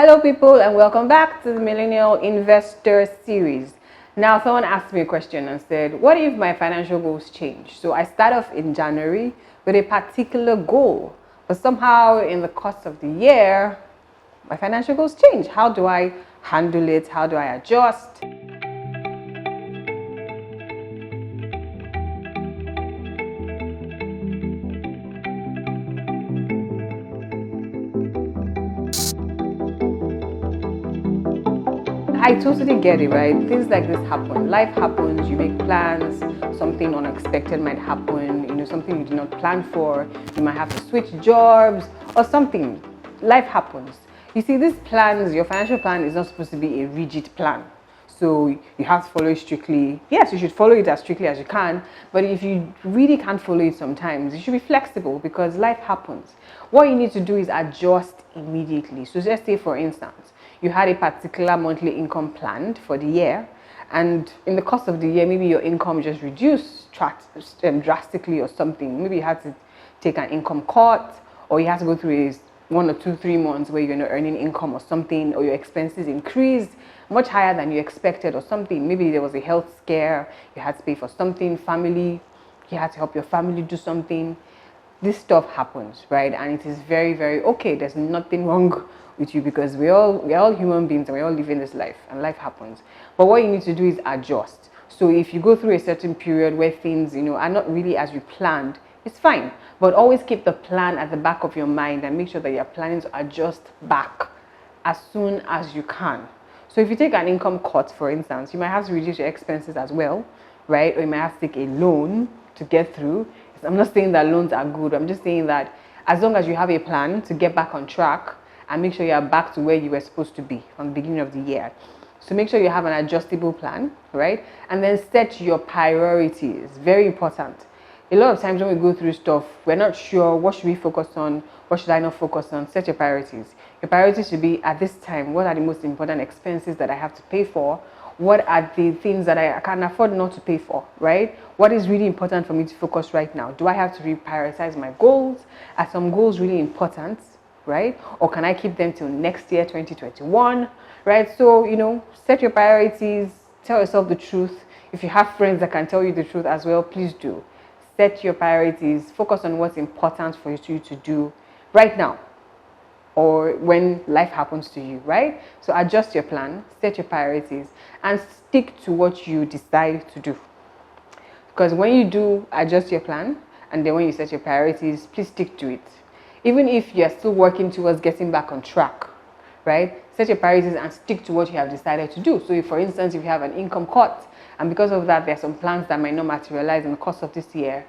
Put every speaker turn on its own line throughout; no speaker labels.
Hello people and welcome back to the Millennial Investor Series. Now someone asked me a question and said, what if my financial goals change? So I start off in January with a particular goal, but somehow in the course of the year, my financial goals change. How do I handle it? How do I adjust? I totally get it, right? Things like this happen. Life happens, you make plans, something unexpected might happen, something you did not plan for. You might have to switch jobs or something. Life happens. You see, these plans, your financial plan is not supposed to be a rigid plan. So you have to follow it strictly. Yes, you should follow it as strictly as you can, but if you really can't follow it sometimes, you should be flexible because life happens. What you need to do is adjust immediately. So let's say, for instance, you had a particular monthly income planned for the year, and in the course of the year, maybe your income just reduced drastically or something. Maybe you had to take an income cut, or you had to go through 1 or 2, 3 months where you're not earning income or something, or your expenses increased much higher than you expected or something. Maybe there was a health scare, you had to pay for something, family, you had to help your family do something. This stuff happens, right? And it is very, very okay. There's nothing wrong with you because we're all human beings and we're all living this life and life happens. But what you need to do is adjust. So if you go through a certain period where things, are not really as you planned, it's fine. But always keep the plan at the back of your mind and make sure that you're planning to adjust back as soon as you can. So if you take an income cut, for instance, you might have to reduce your expenses as well, right? Or you might have to take a loan to get through. I'm not saying that loans are good. I'm just saying that as long as you have a plan to get back on track and make sure you're back to where you were supposed to be from the beginning of the year. So make sure you have an adjustable plan, right? And then set your priorities. Very important. A lot of times when we go through stuff, we're not sure what should we focus on, what should I not focus on. Set your priorities. Your priorities should be, at this time, what are the most important expenses that I have to pay for? What are the things that I can afford not to pay for, right? What is really important for me to focus right now? Do I have to reprioritize my goals? Are some goals really important, right? Or can I keep them till next year, 2021, right? So, set your priorities, tell yourself the truth. If you have friends that can tell you the truth as well, please do. Set your priorities, focus on what's important for you to do right now or when life happens to you, right? So adjust your plan, set your priorities, and stick to what you decide to do. Because when you do adjust your plan, and then when you set your priorities, please stick to it. Even if you're still working towards getting back on track, right? Set your priorities and stick to what you have decided to do. So if, for instance, if you have an income cut, and because of that, there are some plans that might not materialize in the course of this year,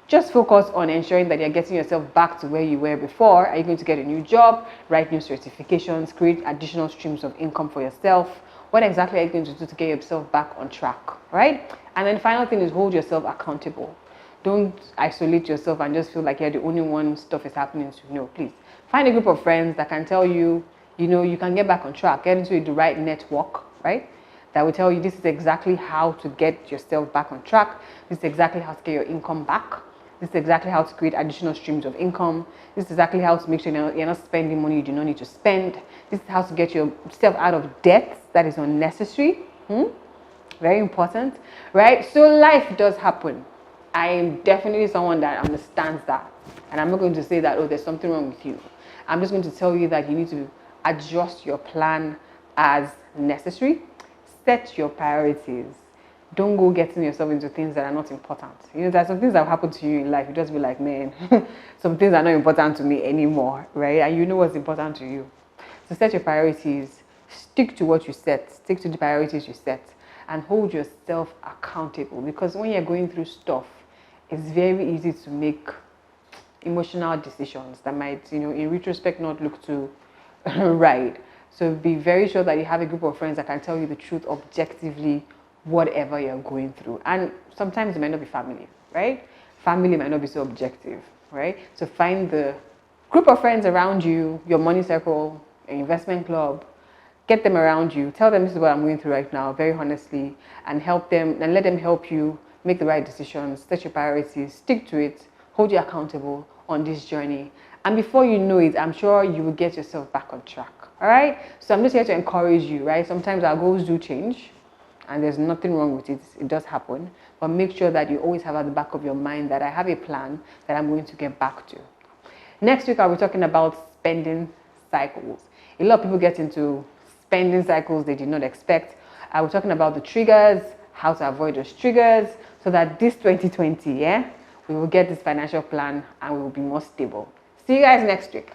just focus on ensuring that you're getting yourself back to where you were before. Are you going to get a new job, write new certifications, create additional streams of income for yourself? What exactly are you going to do to get yourself back on track, right? And then final thing is hold yourself accountable. Don't isolate yourself and just feel like you're the only one stuff is happening to. No, please. Find a group of friends that can tell you, you can get back on track, get into the right network, right? That will tell you this is exactly how to get yourself back on track. This is exactly how to get your income back. This is exactly how to create additional streams of income. This is exactly how to make sure you're not spending money you do not need to spend. This is how to get yourself out of debt that is unnecessary. Very important, right? So life does happen. I am definitely someone that understands that. And I'm not going to say that, oh, there's something wrong with you. I'm just going to tell you that you need to adjust your plan as necessary. Set your priorities. Don't go getting yourself into things that are not important. There's some things that have happened to you in life. You just be like, man, some things are not important to me anymore, right? And you know what's important to you. So set your priorities. Stick to what you set. Stick to the priorities you set. And hold yourself accountable. Because when you're going through stuff, it's very easy to make emotional decisions that might, in retrospect, not look too right. So be very sure that you have a group of friends that can tell you the truth objectively, whatever you're going through. And sometimes it might not be family, right? Family might not be so objective, right? So find the group of friends around you, your money circle, your investment club, get them around you. Tell them this is what I'm going through right now, very honestly, and help them and let them help you make the right decisions, set your priorities, stick to it, hold you accountable on this journey. And before you know it, I'm sure you will get yourself back on track. All right. So I'm just here to encourage you, right? Sometimes our goals do change, and there's nothing wrong with it. It does happen. But make sure that you always have at the back of your mind that I have a plan that I'm going to get back to. Next week, I'll be talking about spending cycles. A lot of people get into spending cycles they did not expect. I'll be talking about the triggers, how to avoid those triggers, so that this 2020, we will get this financial plan and we will be more stable. See you guys next week.